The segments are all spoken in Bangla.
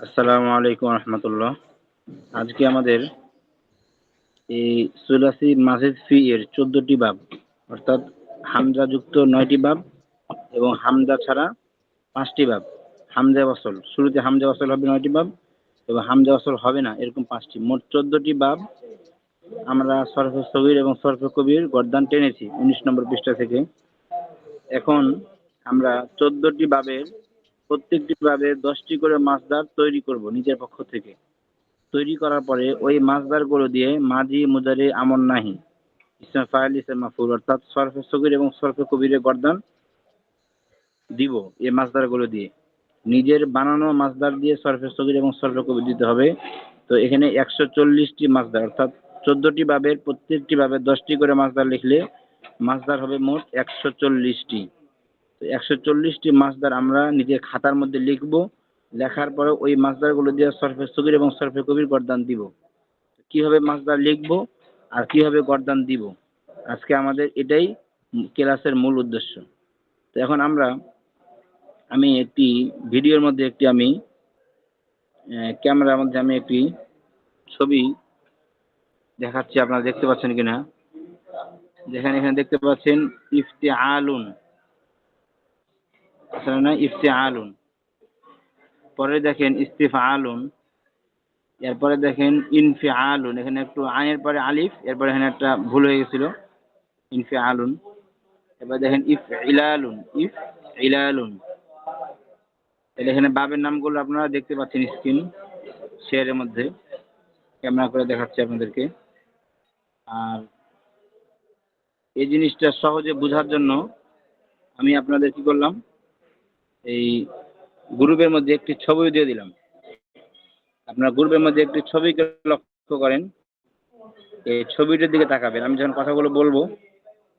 আসসালামু আলাইকুম রহমতুল্লাহ। আজকে আমাদের এই সুলাসি মাজিদ ফি এর 14টি বাব, অর্থাৎ হামজা যুক্ত 9টি বাব এবং হামজা ছাড়া 5টি বাব। হামজা ওয়াসল, শুরুতে হামজা ওয়াসল হবে 9টি বাব এবং হামজা ওয়াসল হবে না এরকম 5টি, মোট 14টি বাব। আমরা সরফে সগীর এবং সরফে কবির গর্দান টেনেছি 19 নম্বর পৃষ্ঠা থেকে। এখন আমরা 14টি বাবের প্রত্যেকটি বাবে 10টি করে মাসদার তৈরি করব নিজের পক্ষ থেকে। তৈরি করার পরে ওই মাসদারগুলো দিয়ে মাজি, মুজারি, আমর নাহি, ইসম ফাইল, ইসম মাফউল অর্থাৎ সরফে সগীর এবং সরফে কবিরের গর্দান দিব এই মাসদারগুলো দিয়ে। নিজের বানানো মাসদার দিয়ে সরফে সগীর এবং সরফে কবির দিতে হবে। তো এখানে 140টি মাসদার, অর্থাৎ 14টি বাবের প্রত্যেকটি বাবে 10টি করে মাসদার লিখলে মাসদার হবে মোট 140টি। তো 140টি মাসদার আমরা নিজের খাতার মধ্যে লিখব। লেখার পরে ওই মাসদারগুলো দিয়ে সরফে সগীর এবং সরফে কবির গর্দান দিব। কিভাবে মাসদার লিখব আর কিভাবে গর্দান দিব, আজকে আমাদের এটাই ক্লাসের মূল উদ্দেশ্য। তো এখন আমি একটি ভিডিওর মধ্যে আমি ক্যামেরার মধ্যে আমি একটি ছবি দেখাচ্ছি, আপনারা দেখতে পাচ্ছেন কিনা। এখানে দেখতে পাচ্ছেন ইফতিআলুন, আসলে না ইফতিআলুন, পরে দেখেন ইস্তিফআলুন, এরপরে দেখেন ইনফিআলুন। এখানে একটু আইনের পরে আলিফ, এরপরে এখানে একটা ভুল হয়ে গেছিল, ইনফিআলুন। এবার দেখেন ইফইলালুন, ইফইলালুন। তাহলে এখানে বাবের নামগুলো আপনারা দেখতে পাচ্ছেন স্ক্রিন শেয়ারের মধ্যে, ক্যামেরা করে দেখাচ্ছি আপনাদেরকে। আর এই জিনিসটা সহজে বোঝার জন্য আমি আপনাদের কি করলাম, এই গ্রুপের মধ্যে একটি ছবি দিয়ে দিলাম। আপনারা গ্রুপের মধ্যে একটি ছবিকে লক্ষ্য করেন, এই ছবিটার দিকে তাকাবেন। আমি যখন কথাগুলো বলবো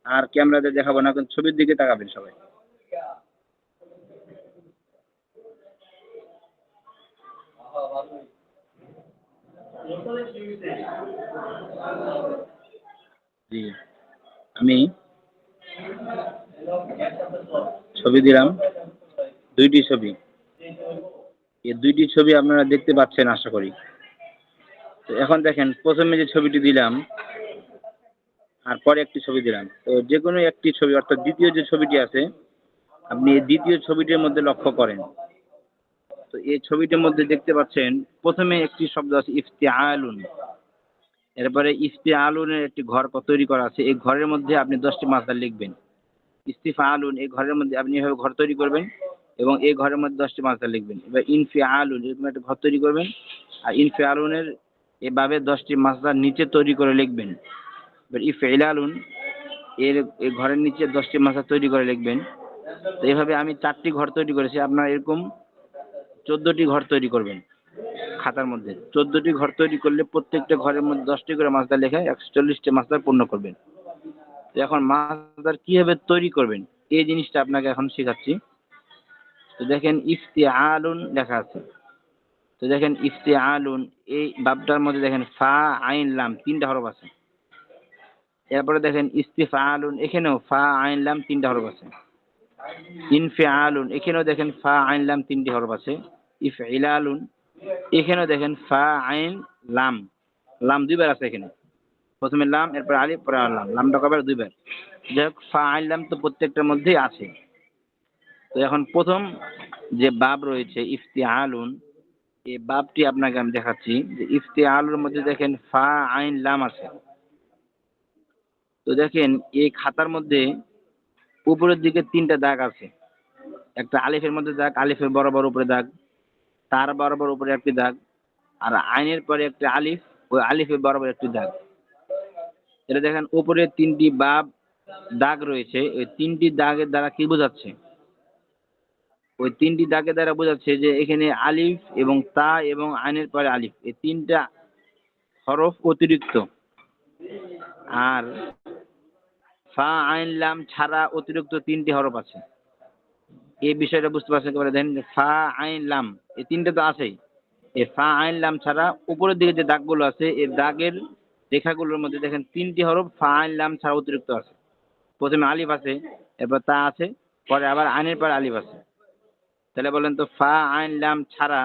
আর ক্যামেরাতে দেখাবো না, কিন্তু ছবির দিকে তাকাবেন সবাই। জি, আমি ছবি দিলাম, দুইটি ছবি। এই দুইটি ছবি আপনারা দেখতে পাচ্ছেন আশা করি। তো এখন দেখেন, প্রথমে যে ছবিটি দিলাম আর পরে একটি ছবি দিলাম, তো যে কোনো একটি ছবি, অর্থাৎ দ্বিতীয় যে ছবিটি আছে, আপনি এই দ্বিতীয় ছবিটির মধ্যে লক্ষ্য করেন। তো এই ছবিটির মধ্যে দেখতে পাচ্ছেন প্রথমে একটি শব্দ আছে ইফতিআলুন, এরপরে ইফতিআলুনের একটি ঘর তৈরি করা আছে। এই ঘরের মধ্যে আপনি 10টি মাসদার লিখবেন। ইস্তিফআলুন, এই ঘরের মধ্যে আপনি এভাবে ঘর তৈরি করবেন এবং এই ঘরের মধ্যে 10টি মাসদার লিখবেন। এবার ইনফিআলুন, এরকম একটা ঘর তৈরি করবেন আর ইনফিআলুনের এভাবে 10টি মাসদার নিচে তৈরি করে লিখবেন। এবার ইফইলালুন, এই ঘরের নিচে 10টি মাসদার তৈরি করে লিখবেন। তো এইভাবে আমি 4টি ঘর তৈরি করেছি, আপনারা এরকম 14টি ঘর তৈরি করবেন খাতার মধ্যে। 14টি ঘর তৈরি করলে প্রত্যেকটা ঘরের মধ্যে 10টি করে মাসদার লেখা 140টি মাসদার পূর্ণ করবেন। এখন মাসদার কিভাবে তৈরি করবেন এই জিনিসটা আপনাকে এখন শেখাচ্ছি। তো দেখেন ইফতিআলুন লেখা আছে। তো দেখেন ইফতিআলুন, এই বাবটার মধ্যে দেখেন ফা আইন লাম 3টা হরফ আছে। এরপরে দেখেন ইস্তিফআলুন, এখানেও ফা আইন লাম 3টা হরফ আছে। ইনফিআলুন, এখানেও দেখেন ফা আইন লাম 3টি হরফ আছে। ইফইলালুন, এখানেও দেখেন ফা আইন লাম, লাম 2বার আছে এখানে। প্রথমে লাম, এরপর আলিফ, পরে লাম, লামটা কবার 2বার। যাই হোক, ফা আইন লাম তো প্রত্যেকটার মধ্যেই আছে। তো এখন প্রথম যে বাব রয়েছে ইফতিআলুন, এই বাবটি আপনাকে আমি দেখাচ্ছি। যে ইফতিআলুর মধ্যে দেখেন ফা আইন লাম আছে। তো দেখেন এই খাতার মধ্যে উপরের দিকে 3টা দাগ আছে। একটা আলিফের মধ্যে দাগ, আলিফের বরাবর উপরে দাগ, তার বরাবর উপরে একটি দাগ, আর আইনের পরে একটা আলিফ, ওই আলিফের বরাবর একটি দাগ। এটা দেখেন উপরে 3টি বাব দাগ রয়েছে। ওই 3টি দাগের দ্বারা কি বোঝাচ্ছে, ওই 3টি দাগের দ্বারা বোঝাচ্ছে যে এখানে আলিফ এবং তা এবং আইনের পরে আলিফ, এই 3টা হরফ অতিরিক্ত। আর ফা আইন লাম ছাড়া অতিরিক্ত 3টি হরফ আছে। এই বিষয়টা বুঝতে পারছেন একেবারে। দেখেন ফা আইন লাম, এই 3টে তো আছেই। এই ফা আইন লাম ছাড়া উপরের দিকে যে দাগগুলো আছে, এই দাগের রেখাগুলোর মধ্যে দেখেন 3টি হরফ ফা আইন লাম ছাড়া অতিরিক্ত আছে। প্রথমে আলিফ আছে, এরপর তা আছে, পরে আবার আইনের পর আলিফ আছে। তাহলে বলেন তো ফা আইন লাম ছাড়া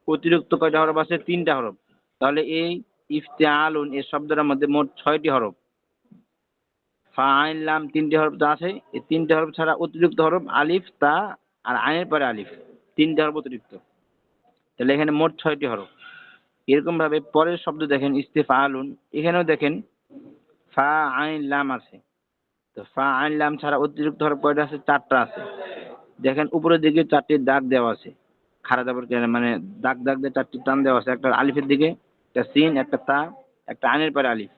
অতিরিক্ত কয়টা হরফ আছে? 3টা হরফ। তাহলে এই ইফতিআলুন এই শব্দটার মধ্যে মোট 6টি হরফ। ফা আইন লাম 3টি হরফ যা আছে, এই 3টে হরফ ছাড়া অতিরিক্ত হরফ আলিফ, তা আর আইনের পরে আলিফ, 3টে হরফ অতিরিক্ত। তাহলে এখানে মোট 6টি হরফ। এরকম ভাবে পরের শব্দ দেখেন ইস্তিফআলুন, এখানেও দেখেন ফা আইন লাম আছে। তো ফা আইন লাম ছাড়া অতিরিক্ত হরফ কয়টা আছে? 4টা আছে। দেখেন উপরের দিকে 4টি দাগ দেওয়া আছে, খাড়া দাবর মানে দাগ দাগ দিয়ে 4টি টান দেওয়া আছে, একটা আলিফের দিকে, একটা সিন, একটা তা, একটা আইনের পরে আলিফ।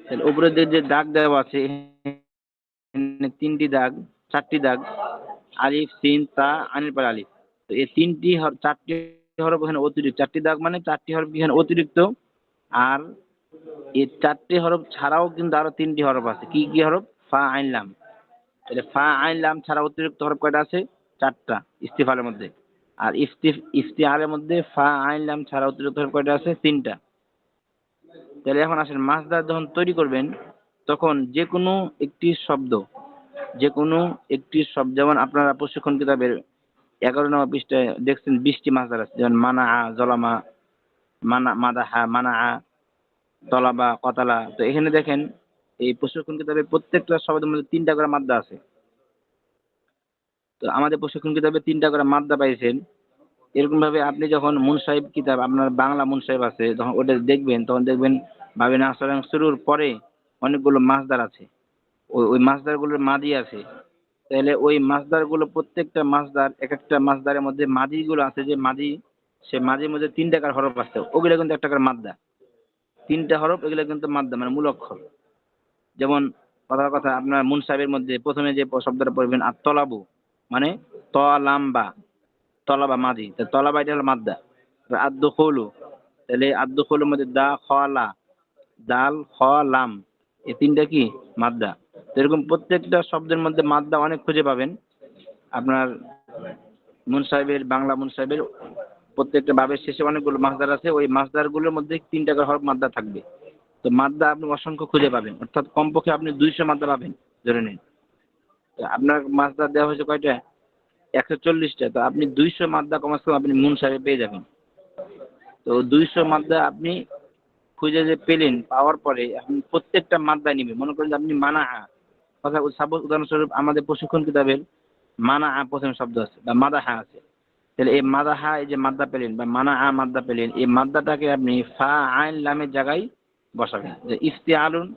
তাহলে উপরের দিকে যে দাগ দেওয়া আছে এখানে 3টি দাগ, 4টি দাগ, আলিফ, সিন, তা, আইনের পরে আলিফ। তো এই 4টি হরফ এখানে অতিরিক্ত, 4টি দাগ মানে 4টি হরফ এখানে অতিরিক্ত। আর এই 4টি হরফ ছাড়াও কিন্তু আরো 3টি হরফ আছে। কি কি হরফ? ফা আইন লাম। তাহলে ফা আইন লাম ছাড়া অতিরিক্ত হরফ কয়টা আছে? 4টা ইস্তিফালের মধ্যে। আর ইফতিআলের মধ্যে ফা আইন লাম ছাড়া অতিরিক্ত হরফ কয়টা আছে? 3টা। তাহলে এখন আসেন মাসদার যখন তৈরি করবেন তখন যে কোনো একটি শব্দ, যেমন আপনারা প্রশিক্ষণ কিতাবের 11 নম্বর পৃষ্ঠায় দেখছেন 20টি মাসদার আছে, যেমন মানা, জলামা, মাদাহা, মানা, তলাবা, কতালা। তো এখানে দেখেন এই প্রশিক্ষণ কিতাবে প্রত্যেকটা শব্দের মধ্যে 3টা করে মাদ্দা আছে। তো আমাদের প্রশিক্ষণ কিতাবে 3টা করে মাদ্দা পাইছেন। এরকম ভাবে আপনি যখন মুনসাহিব কিতাব, আপনার বাংলা মুনসাহিব আছে, যখন ওটা দেখবেন তখন দেখবেন ভাবে নাসরান শুরুর পরে অনেকগুলো মাসদার আছে, ওই মাসদার গুলোর মাদি আছে। তাহলে ওই মাসদার গুলো প্রত্যেকটা মাসদার, এক একটা মাসদারের মধ্যে মাদি গুলো আছে, যে মাদি, সে মাদির মধ্যে 3 টাকার হরফ আছে, ওগুলো কিন্তু 1 টাকার মাদ্দা। 3টা হরফ, এগুলো কিন্তু মাদ্দা মানে মূল অক্ষর। যেমন কথার কথা আপনার মুনসাহিবের মধ্যে প্রথমে যে শব্দটা পড়বেন আর তলাবু, মানে ত লাম বা, তলাবা মাদি, তা তলাবা এটা হলো মাদ্দা। আদ-দুখুলু, তাহলে আদ-দুখুলুর মধ্যে দা খ লা, দাল খ লাম, এই 3টা কি? মাদ্দা। তো এরকম প্রত্যেকটা শব্দের মধ্যে মাদ্দা অনেক খুঁজে পাবেন আপনার মুনসাহিবের, বাংলা মুনসাহিবের প্রত্যেকটা বাবের শেষে অনেকগুলো মাসদার আছে, ওই মাসদার গুলোর মধ্যে 3 টাকার হরফ মাদ্দা থাকবে। তো মাদ্দা আপনি অসংখ্য খুঁজে পাবেন, অর্থাৎ কমপক্ষে আপনি 200 মাদ্দা পাবেন ধরে নিন। তো আপনার মাসদার দেওয়া হয়েছে কয়টা? 140টা। তো আপনি 200 মাদ্দা কমাস কম আপনি মুনসাহিবে পেয়ে যাবেন। তো 200 মাদ্দা আপনি খুঁজে যে পেলেন, পাওয়ার পরে আপনি প্রত্যেকটা মাদ্দা নিবে। মনে করেন যে আপনি মানা, কথা সাপোজ উদাহরণস্বরূপ আমাদের প্রশিক্ষণ কিতাবের মানা প্রথম শব্দ আছে বা মাদাহা আছে। তাহলে এই মাদাহা, এই যে মাদ্দা পেলেন বা মানা মাদ্দা পেলেন, এই মাদ্দাটাকে আপনি ফা আইন লামের জায়গায় বসাবেন। যে ইফতিআলুন,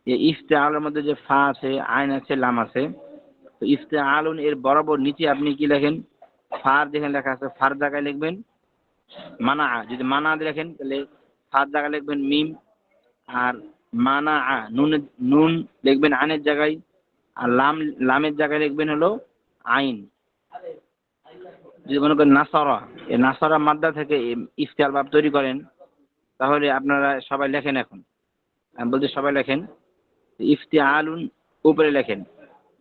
এই ইফতিআলের মধ্যে যে ফা আছে, আইন আছে, লাম আছে, তো ইফতিআলুন এর বরাবর নিচে আপনি কি লেখেন? ফার যেখানে লেখা আছে ফার জায়গায় লিখবেন মানা। যদি মানা লেখেন তাহলে ফার জায়গায় লিখবেন মিম। আর মানা নুন লিখবেন আইনের জায়গায়। আর লামের জায়গায় লিখবেন হলো আইন। যদি মনে করেন নাসারা, এই নাসারা মাদ্দা থেকে ইফতিআল ভাব তৈরি করেন, তাহলে আপনারা সবাই লেখেন। এখন আমি বলছি সবাই লেখেন, ইফতিআলুন উপরে লেখেন,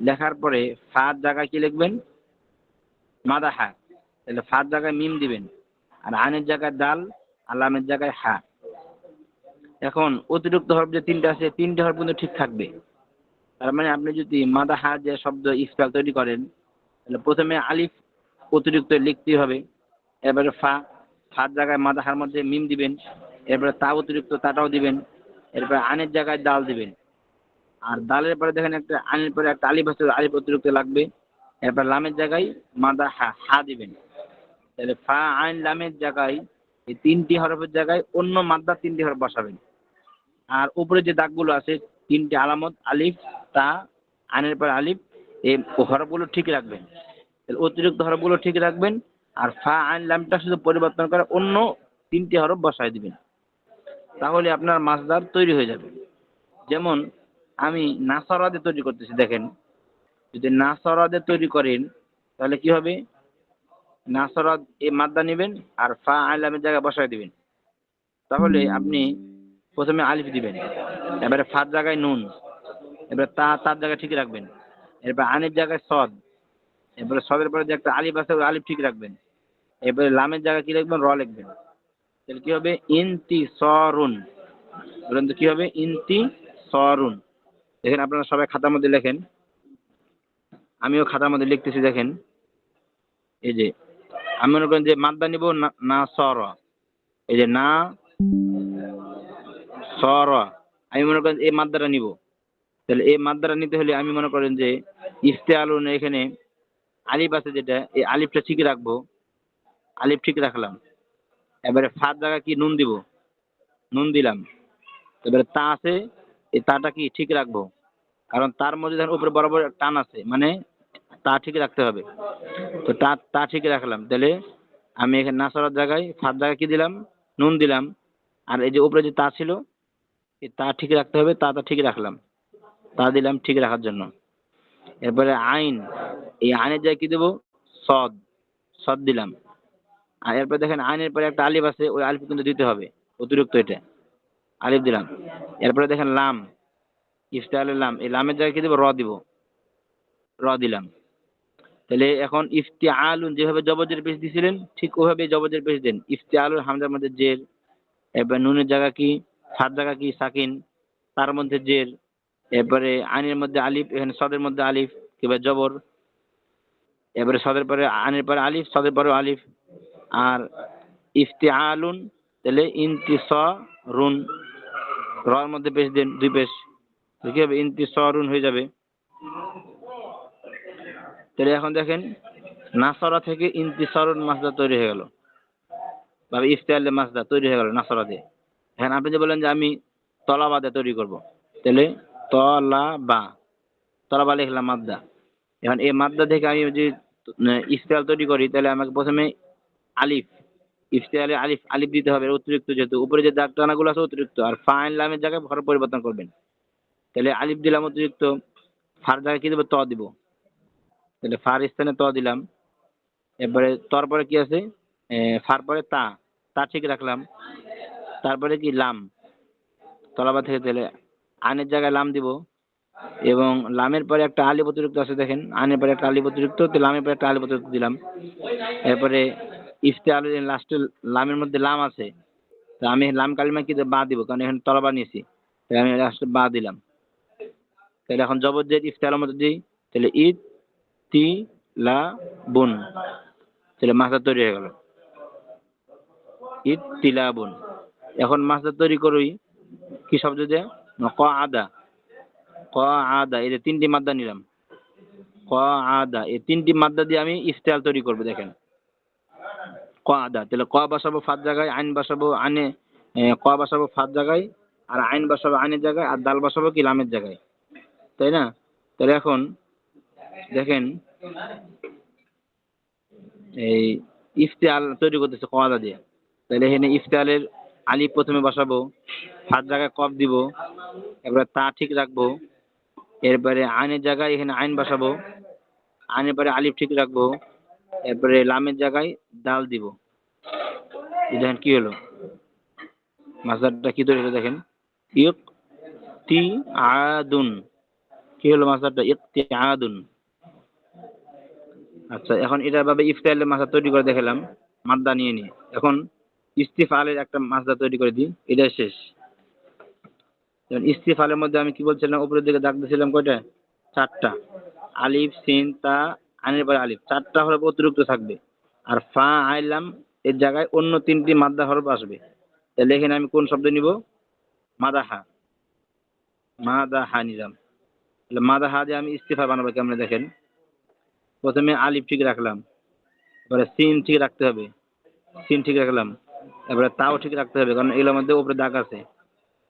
লেখার পরে ফার জায়গায় কি লিখবেন? মাদাহা। তাহলে ফার জায়গায় মিম দিবেন, আর আইনের জায়গায় দাল, আর লামের জায়গায় হা। এখন অতিরিক্ত হরফ যে 3টা আছে, 3টে হরফ কিন্তু ঠিক থাকবে। তার মানে আপনি যদি মাদাহা যে শব্দ ইফতিআল তৈরি করেন, তাহলে প্রথমে আলিফ অতিরিক্ত লিখতেই হবে, এবারে ফার জায়গায় মাদাহার মধ্যে মিম দিবেন, এরপরে তা অতিরিক্ত তাটাও দিবেন, এরপরে আনের জায়গায় দাল দিবেন। আর দালের পরে দেখেন একটা আইনের পরে একটা আলিফ আছে, আলিফ অতিরিক্ত লাগবে। এরপর লামের জায়গায় মাদা হা দিবেন। তাহলে ফা আইন লামের জায়গায় এই 3টি হরফের জায়গায় অন্য মাদ্দা 3টি হরফ বসাবেন। আর উপরে যে দাগগুলো আছে 3টি আলামত, আলিফ, তা, আইনের পর আলিফ, এই হরফগুলো ঠিক রাখবেন। তাহলে অতিরিক্ত হরফগুলো ঠিক রাখবেন, আর ফা আইন লামটা শুধু পরিবর্তন করে অন্য 3টি হরফ বসায় দিবেন। তাহলে আপনার মাসদার তৈরি হয়ে যাবে। যেমন আমি নাসারাদে তৈরি করতেছি, দেখেন যদি নাসারাদে তৈরি করেন তাহলে কি হবে? নাসারাদ এই মাদ্দা নেবেন আর ফা আইলামের জায়গায় বসায় দিবেন। তাহলে আপনি প্রথমে আলিফ দিবেন, এবারে ফার জায়গায় নুন, এবারে তার জায়গায় ঠিক রাখবেন, এরপর আনের জায়গায় সদ, এরপরে সদের পরে যে একটা আলিফ আছে ওই আলিফ ঠিক রাখবেন, এরপরে লামের জায়গায় কি লিখবেন? র লিখবেন। তাহলে কি হবে? ইনতিসরুন। বলেন তো কি হবে? ইনতিসরুন। দেখেন আপনারা সবাই খাতার মধ্যে লেখেন, আমিও খাতার মধ্যে লিখতেছি। দেখেন এই যে আমি মনে করেন যে মাদ্দা নিব না, না সর, এই যে না সর, আমি মনে করেন এই মাদ্দাটা নিব। তাহলে এই মাদ্দাটা নিতে হলে আমি মনে করেন যে ইফতেআলুন এখানে আলিফ আছে যেটা, এই আলিফটা ঠিক রাখবো, আলিফ ঠিক রাখলাম। এবারে ফার জায়গা কি নুন দিব, নুন দিলাম। এবারে তা আছে, এই তাটা কি ঠিক রাখবো, কারণ তার মধ্যে দেখেন উপরে বরাবর টান আছে, মানে তা ঠিক রাখতে হবে। তো তা ঠিক রাখলাম। তাহলে আমি এখানে নাসরার জায়গায় ফার জায়গায় কি দিলাম, নুন দিলাম। আর এই যে উপরে যে তা ছিল, এই তা ঠিক রাখতে হবে, তা ঠিক রাখলাম, তা দিলাম ঠিক রাখার জন্য। এরপরে আইন, এই আইনের জায়গায় কি দেবো, সদ, সদ দিলাম। আর এরপরে দেখেন আইনের পরে একটা আলিফ আছে, ওই আলিফ কিন্তু দিতে হবে, অতিরিক্ত এটা আলিফ দিলাম। এরপরে দেখেন লাম, ইফতেআলের লাম, এই লামের জায়গায় কি দেবো, র দিব, র দিলাম। তাহলে এখন ইফতিআলুন যেভাবে জবজের পেশ দিছিলেন ঠিক ওইভাবে জবজের পেশ দেন। ইফতিআলুন হামজার মধ্যে জের, এরপর নুনের জায়গা কি, ফার জায়গা কি সাকিন, তার মধ্যে জের, এরপরে আইনের মধ্যে আলিফ, এখানে সদের মধ্যে আলিফ কিংবা জবর, এবারে সদের পরে আইনের পরে আলিফ, সদের পরে আলিফ। আর ইফতিআলুন তাহলে ইনতিসারুন, রর মধ্যে পেশ দেন দুই পেশ, কি হবে, ইনতিসারুন হয়ে যাবে। তাহলে এখন দেখেন নাসরা থেকে ইনতিসারুন মাসদার তৈরি হয়ে গেল, বা ইফতিআল মাসদার তৈরি হয়ে গেল নাসরা দিয়ে। এখন আপনি যে বলেন যে আমি তলাবা দিয়ে তৈরি করব, তাহলে তলাবা, তলাবা লিখলাম মাদ্দা। এখন এই মাদ্দা থেকে আমি যদি ইফতিআল তৈরি করি, তাহলে আমাকে প্রথমে আলিফ, ইফতিআলে আলিফ, আলিফ দিতে হবে অতিরিক্ত, যেহেতু উপরে যে দাগ টানাগুলো আছে অতিরিক্ত। আর ফাইন লামের জায়গায় হরফ পরিবর্তন করবেন, তাহলে আলিফ দিলাম অতিরিক্ত, ফার জায়গায় কি দেবো, ত দিব, তাহলে ফার স্থানে ত দিলাম। এরপরে তর পরে কি আছে, ফার পরে তা, তা ঠিক রাখলাম। তারপরে কি লাম, তলাবা থেকে, তাহলে আনের জায়গায় লাম দিব, এবং লামের পরে একটা আলিফ অতিরিক্ত আছে দেখেন, আনের পরে একটা আলিফ অতিরিক্ত, তো লামের পরে একটা আলিফ অতিরিক্ত দিলাম। এরপরে ইফতিআল লাস্টে লামের মধ্যে লাম আছে, তো আমি লাম কালিমা কি বা দিব, কারণ এখানে তলাবা নিয়েছি, তাহলে আমি লাস্টে বা দিলাম। তাহলে এখন জবরজের ইফতিআলের মধ্যে দিই, তাহলে ঈদ তি লা বুন, তাহলে মাসদার তৈরি হয়ে গেল ঈদ তিলাবুন। এখন মাসদার তৈরি করি কি শব্দ দিয়ে, ক আদা, ক আদা, এই যে তিনটি মাদ্দা নিলাম, ক আদা, এই তিনটি মাদ্দা দিয়ে আমি ইফতিআল তৈরি করবো। দেখেন ক আদা, তাহলে ক বসাবো ফার জায়গায়, আইন বসাবো আইনে, ক বসাবো ফার জায়গায়, আর আইন বসাবো আইনের জায়গায়, আর দাল বসাবো কি লামের জায়গায়, তাই না? তাহলে এখন দেখেন এই ইফতিআল তৈরি করতেছে ক আদা দিয়ে, তাহলে এখানে ইফতিআলের আলিফ প্রথমে বসাবো, ফার জায়গায় কফ দিব, এবার তা ঠিক রাখবো। এরপরে আইনের জায়গায় এখানে আইন বসাবো, আইনের পরে আলিফ ঠিক রাখবো। এরপরে লামের জায়গায় দাল দিব। দেখেন কি হলো, মাসদারটা কি তৈরি হলো দেখেন, ইক তি আদুন, কি হলো মাসদারটা, ইকতি আদুন। আচ্ছা, এখন এটা ভাবে ইফতিআলের মাসদার তৈরি করে দেখালাম মাদ্দা নিয়ে নিয়ে। এখন ইস্তিফালের একটা মাসদার তৈরি করে দিই, এটা শেষ। ইস্তিফালের মধ্যে আমি কি বলছিলাম, উপরের দিকে দাগ দিয়েছিলাম কয়টা, চারটা, আলিফ সিন তা আইনের পরে আলিফ, চারটা হরফ অতিরিক্ত থাকবে। আর ফা আইলাম এর জায়গায় অন্য তিনটি মাদ্দা হরফ আসবে। তাহলে এখানে আমি কোন শব্দ নিব, মাদাহা, মাদাহা নিলাম। তাহলে মাদাহা দিয়ে আমি ইস্তিফা বানাবো কেমনে দেখেন, প্রথমে আলিফ ঠিক রাখলাম, এবারে সিন ঠিক রাখতে হবে, সিন ঠিক রাখলাম। এবারে তাও ঠিক রাখতে হবে, কারণ এগুলোর মধ্যে উপরে দাগ আছে।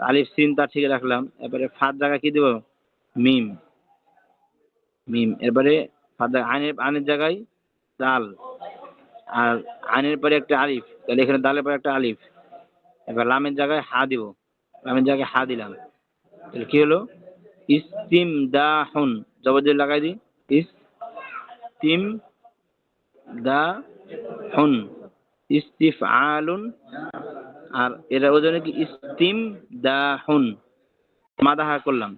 আলিফ সিন তা ঠিক রাখলাম। এবারে ফার জায়গা কি দেব, মিম, মিম। এবারে ফার জায়গা আইনের, আইনের জায়গায় দাল, আর আইনের পরে একটা আলিফ, তাহলে এখানে দালের পরে একটা আলিফ। এবার লামের জায়গায় হা দিব, লামের জায়গায় হা দিলাম। তাহলে কি হলো, ইস্তিম দাহুন, জবরজের লাগাই দিই, ইস্তিম দা হুন, ইস্তিফআলুন। আর এরা ওজনে কি ইস্তিম দাহুন, মাদাহা করলাম।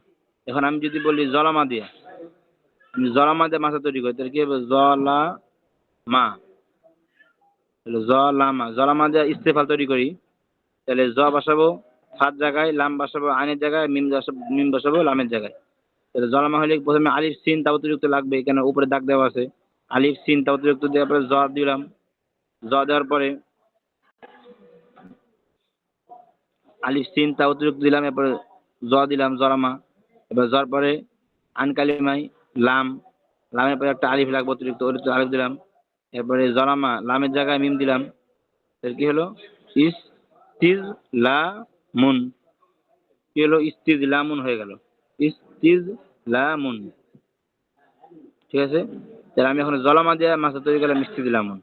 এখন আমি যদি বলি জলামা দিয়ে, আমি জলামা দিয়ে মাথা তৈরি করি, তাহলে কি হবে, জলামা, তাহলে জলামা, জলামা দিয়ে ইস্তেফাল তৈরি করি, তাহলে জ বসাবো ফার জায়গায়, লাম বসাবো আইনের জায়গায়, মিম বসাবো লামের জায়গায়। তাহলে জলামা হলে প্রথমে আলিফ সিন তা অতিরিক্ত লাগবে, কেন উপরে দাগ দেওয়া আছে, আলিফ সিন তা অতিরিক্ত দেওয়ার পরে জ দিলাম, জ দেওয়ার পরে আলিফ সিন তা অতিরিক্ত দিলাম, এরপরে জ দিলাম জরামা, এবার জর পরে আনকালিমাই লাম, লামের পরে একটা আলিফ লাগবে অতিরিক্ত, অতিরিক্ত আলিফ দিলাম, এরপরে জরামা লামের জায়গায় মিম দিলাম, এর কি হলো ইস তিজ লা মুন, কি হলো ইস্তিজ লামুন হয়ে গেল, ইস্তিজ লামুন। ঠিক আছে, তাহলে আমি এখন জলামা দিয়ে মাছটা তৈরি করলাম ইস্তিজ লামুন।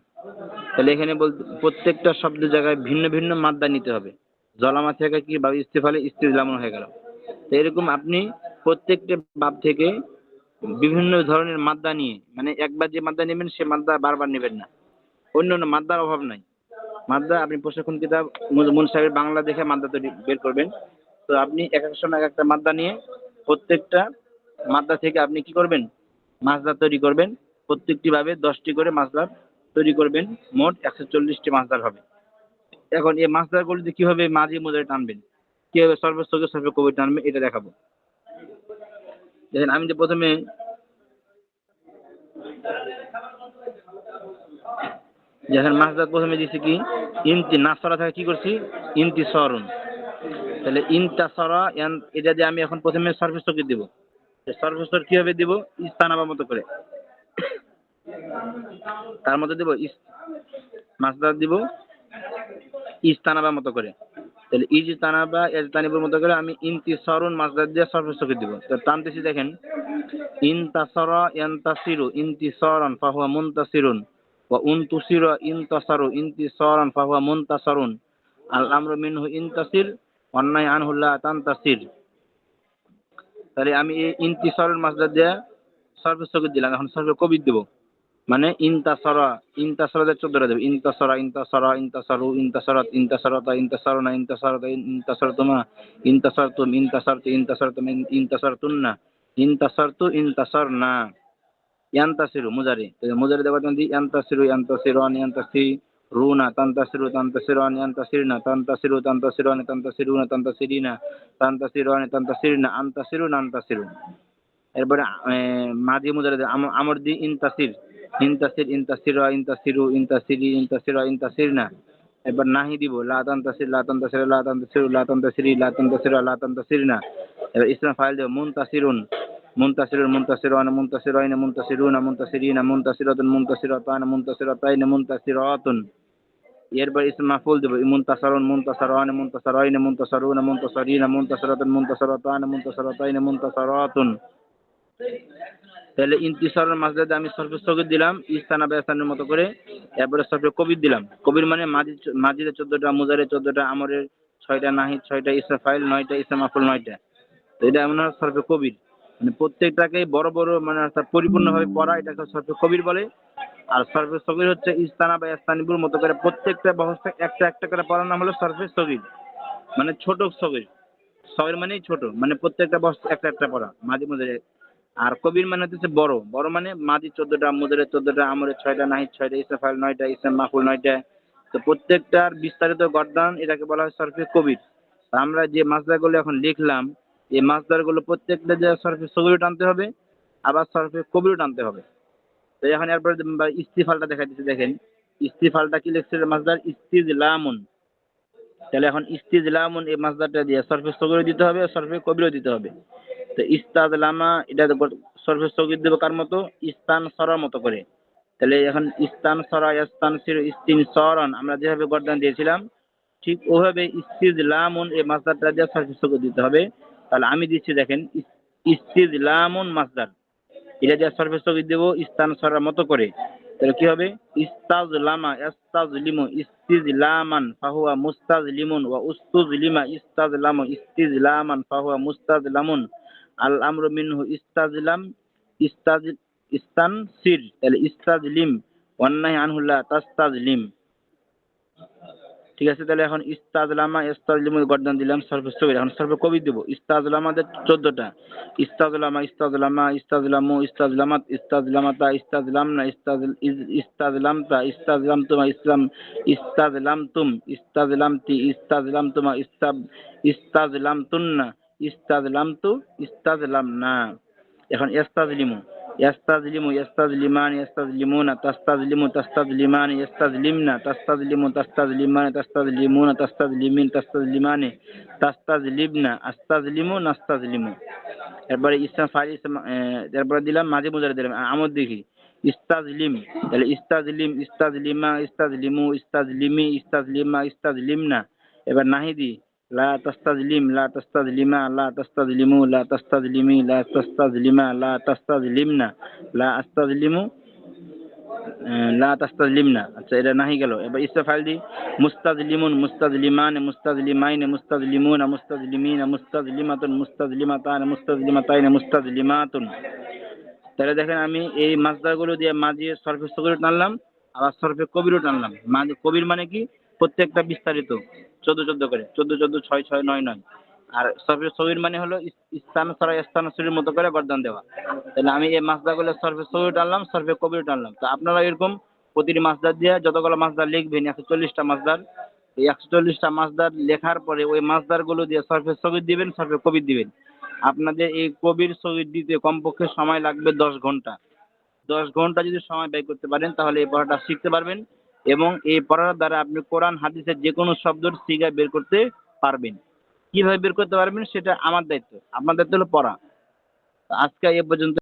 তাহলে এখানে বলতে প্রত্যেকটা শব্দের জায়গায় ভিন্ন ভিন্ন মাদ্দা নিতে হবে। জলামা থেকে কি বা ইস্তেফালে ইস্তিজ লামুন হয়ে গেল। তো এরকম আপনি প্রত্যেকটা বাব থেকে বিভিন্ন ধরনের মাদ্দা নিয়ে, মানে একবার যে মাদ্দা নেবেন সে মাদ্দা বারবার নেবেন না, অন্য অন্য মাদ্দার অভাব নাই। মাদ্দা আপনি প্রশিক্ষণ কিতাব মুন সাহেবের বাংলা দেখে মাদ্দা তৈরি বের করবেন। তো আপনি এক এক সময় এক একটা মাদ্দা নিয়ে প্রত্যেকটা মাদ্দা থেকে আপনি কি করবেন, মাছদার তৈরি করবেন। প্রত্যেকটি ভাবে 10টি করে মাছদার তৈরি করবেন, মোট 140টি মাছদার হবে। এখন এই মাছদার গুলিতে কিভাবে মাঝি মোজারে টানবেন, কিভাবে সর্বোচ্চ সর্ব কবি টানবে এটা দেখাবো। দেখেন আমি যে প্রথমে দেখেন মাছদার প্রথমে দিচ্ছি কি ইনতি নাসরা থেকে কি করছি ইনতি সরুন, তাহলে ইনতাসরা এটা দিয়ে আমি এখন প্রথমে সর্বোচ্চকে দিব। সর্বোচ্চ কিভাবে দিব, ইস্তানাবা মতো করে তার মধ্যে দিব মাছদার দিব ইস্তানাবা মতো করে। তাহলে ইজতানাবা ইজতানিবুর মতো করে আমি ইনতিসরুন মাছদার দিয়ে সর্বোচ্চকে দিব। তো টানতেছি দেখেন ইনতাসরা ইয়ানতাসিরু ইনতিসরান ফাহুয়া মুনতাসিরুন ওয়া উনতুসিরা ইনতাসারু ইনতিসরান ফাহুয়া মুনতাসারুন আল আমরু মিনহু ইনতাসির ওয়ান নাহি আনহু লা তানতাসির। তাহলে আমি এই ইনতিসরের মাছদার দিয়ে সর্বোচ্চকে দিলাম, এখন সর্ব কবির দেব, মানে ইনতাসরা ইনতাসরাদের 14টা দেব, ইনতাসরা ইনতাসরা ইনতাসারু ইনতাসরাত ইনতাসরাতা ইনতাসারুনা ইনতাসারাতা ইনতাসারতুমা ইনতাসারতুম ইনতাসারতু ইনতাসারতুম ইনতাসারতুন্না ইনতাসারতু ইনতাসারনা। ইয়ানতাসিরু মুজারি, মুজারি দেওয়ার জন্য ইয়ানতাসিরু ইয়ানতাসিরুন ইয়ানতাসিরুনা তানতাসিরু তানতাসিরুন ইয়ানতাসিরনা তানতাসিরু তানতাসিরুন তানতাসিরুনা তানতাসিরিনা তানতাসিরুন তানতাসিরনা আনতাসিরুন আনতাসিরু। এরপরে মাঝি মুজারি আমর দি ইনতাসির ইনতাসির ইনতাসিরা ইনতাসিরু ইনতাসিরি ইনতাসিরা ইনতাসিরনা। এবার নাহি দিব লা তানতাসির লা তানতাসির লা তানতাসিরু লা তানতাসিরি লা তানতাসিরা লা তানতাসিরনা। এবার ইসলাম ফাইল দেব মুনতাসিরুন মুনতাসিরুন মুনতাসিরান মুনতাসিরাইন মুনতাসিরুনা মুনতাসিরিনা মুনতাসিরাতুন মুনতাসিরাতান মুনতাসিরাতাইন মুনতাসিরাতুন। এরপর ইসম মাফউল দেব মুনতাসারুন মুনতাসারান মুনতাসারাইন মুনতাসারুনা মুনতাসারিনা মুনতাসিরাতুন মুনতাসিরাতান মুনতাসিরাতাইন মুনতাসারাতুন। তাহলে ইনতিসারের মাঝে আমি সর্বোচ্চকে দিলাম ইস্তানাবা ইস্তানের মতো করে, এরপরে সর্বে কবির দিলাম। কবির মানে মাজিদের 14টা, মুজারের 14টা, আমরের 6টা, নাহিদ 6টা, ইসম ফাইল 9টা, ইসম মাফউল 9টা। তো এটা এমন সর্বে কবির, মানে প্রত্যেকটাকে বড় বড় মানে পরিপূর্ণভাবে পড়া এটাকে সর্বে কবির বলে। আর সর্বে সগীর হচ্ছে ইস্তানাবা ইস্তানিবুর মতো করে প্রত্যেকটা বহস্ত একটা একটা করে পড়ার নাম হলো সর্বে সগীর, মানে ছোট সগীর। সগীর মানেই ছোট, মানে প্রত্যেকটা বস্তু একটা একটা পড়া মাঝে মুজারে। আর কবির মানে হচ্ছে বড়, বড় মানে মাদি 14টা, মুজারের 14টা, আমরের 6টা, নাহিদ 6টা, ইসম ফাইল 9টা, ইসম মাফউল 9টা। তো প্রত্যেকটার বিস্তারিত গঠন এটাকে বলা হয় সরফে কবির। আমরা যে মাসদারগুলো এখন লিখলাম এই মাসদারগুলো প্রত্যেকটা যে সরফে সগীর টানতে হবে, আবার সরফে কবির টানতে হবে। তো এখন এরপরে ইস্তিফালটা দেখা দিচ্ছে, দেখেন ইস্তিফালটা কি লিখছে মাসদার ইস্তিজলামুন। তাহলে এখন ইস্তিজলামুন এই মাসদারটা দিয়ে সরফে সগীর দিতে হবে, সরফে কবিরও দিতে হবে। তো ইস্তাদলামা এটা সরফে সগীর দেবো কার মতো, ইস্তান সরার মতো করে। তাহলে এখন ইস্তান সরা ইস্তান সির ইস্তিন সরন আমরা যেভাবে গর্দান দিয়েছিলাম ঠিক ওভাবে ইস্তিজলামুন এই মাসদারটা দিয়ে সরফে সগীর দিতে হবে। তাহলে আমি দিচ্ছি দেখেন ইস্তিজলামুন মাসদার, এটা দিয়ে সরফে সগীর দেবো ইস্তান সরার মতো করে। তাহলে কি হবে ইস্তাজলামা ইস্তাজলিমু ইস্তিজলামান ফাহুয়া মুস্তাজলিমুন ওয়া উস্তুজলিমা ইস্তাজলামু ইস্তিজলামান ফাহুয়া মুস্তাজলামুন আল আমরু মিনহু ইস্তাজলাম ইস্তাজ ইস্তানসির। তাহলে ইস্তাজলিম ওয়ান নাহি আনহু লা তাস্তাজলিম। ঠিক আছে, তাহলে এখন ইস্তাজলামা ইস্তাজলিমু গর্দান দিলাম সরফে সগীর। এখন সরফে কবির দেব ইস্তাজলামাদের 14টা, ইস্তাজলামা ইস্তাজলামা ইস্তাজলামু ইস্তাজলামাত ইস্তাজলামাতা ইস্তাজলামনা ইস্তাজলামতা ইস্তাজলামতুমা ইস্তাজলামতুম ইস্তাজলামতি ইস্তাজলামতুমা ইস্তাজলামতুন্না ইস্তাজলামতু ইস্তাজলামনা। এখন ইস্তাজলিমু ইয়াস্তাজলিমু, ইয়াস্তাজলিমান, ইয়াস্তাজলিমুনা, তাস্তাজলিমু, তাস্তাজলিমান, ইয়াস্তাজলিমনা, তাস্তাজলিমু, তাস্তাজলিমান, তাস্তাজলিমুনা, তাস্তাজলিমিন, তাস্তাজলিমানে, তাস্তাজলিবনা, আস্তাজলিমু, নাস্তাজলিমু। এরপরে ইসম ফাইল ইসম, এরপরে দিলাম মাঝে মুজারে দিলাম আমদ দেখি ইস্তাজলিম, তাহলে ইস্তাজলিম, ইস্তাজলিমা, ইস্তাজলিমু, ইস্তাজলিমি, ইস্তাজলিমা, ইস্তাজলিমনা। এবার নাহিদি লা তাস্তাজলিম, লা তাস্তাজলিমা, লা তাস্তাজলিমু, লা তাস্তাজলিমি, লা তাস্তাজলিমা, লা তাস্তাজলিমনা, লা আস্তাজলিমু, লা তাস্তাজলিমনা। আচ্ছা এটা নাহি গেল। এবার ইসম ফাইল দি মুস্তাজলিমুন, মুস্তাজলিমান, মুস্তাজলিমাইন, মুস্তাজলিমুনা, মুস্তাজলিমিনা, মুস্তাজলিমাতুন, মুস্তাজলিমাতান, মুস্তাজলিমাতাইন, মুস্তাজলিমাতুন। তাহলে দেখেন আমি এই মাসদারগুলো দিয়ে মাঝে সরফে সগীর টানলাম, আবার সরফে কবিরও টানলাম। মাঝে কবির মানে কি প্রত্যেকটা বিস্তারিত 14 করে, 14 6 6 9 9। আর সরফে সগীর মানে হলো স্থান ছড়া স্থান ছড়ির মতো করে গর্দান দেওয়া। তাহলে আমি এই মাসদারগুলো সরফে সগীর টানলাম, সরফে কবির টানলাম। তো আপনারা এরকম প্রতিটি মাসদার দিয়ে যতগুলো মাসদার লিখবেন 140টা মাসদার, এই 140টা মাসদার লেখার পরে ওই মাসদারগুলো দিয়ে সরফে সগীর দিবেন, সরফে কবির দিবেন। আপনাদের এই কবির সগীর দিতে কমপক্ষে সময় লাগবে 10 ঘন্টা। 10 ঘন্টা যদি সময় ব্যয় করতে পারেন তাহলে এই পড়াটা শিখতে পারবেন, এবং এই পড়ার দ্বারা আপনি কোরআন হাদিসের যে কোনো শব্দের সিগা বের করতে পারবেন। কিভাবে বের করতে পারবেন সেটা আমার দায়িত্ব, আপনার দায়িত্ব হলো পড়া। তো আজকে এ পর্যন্ত।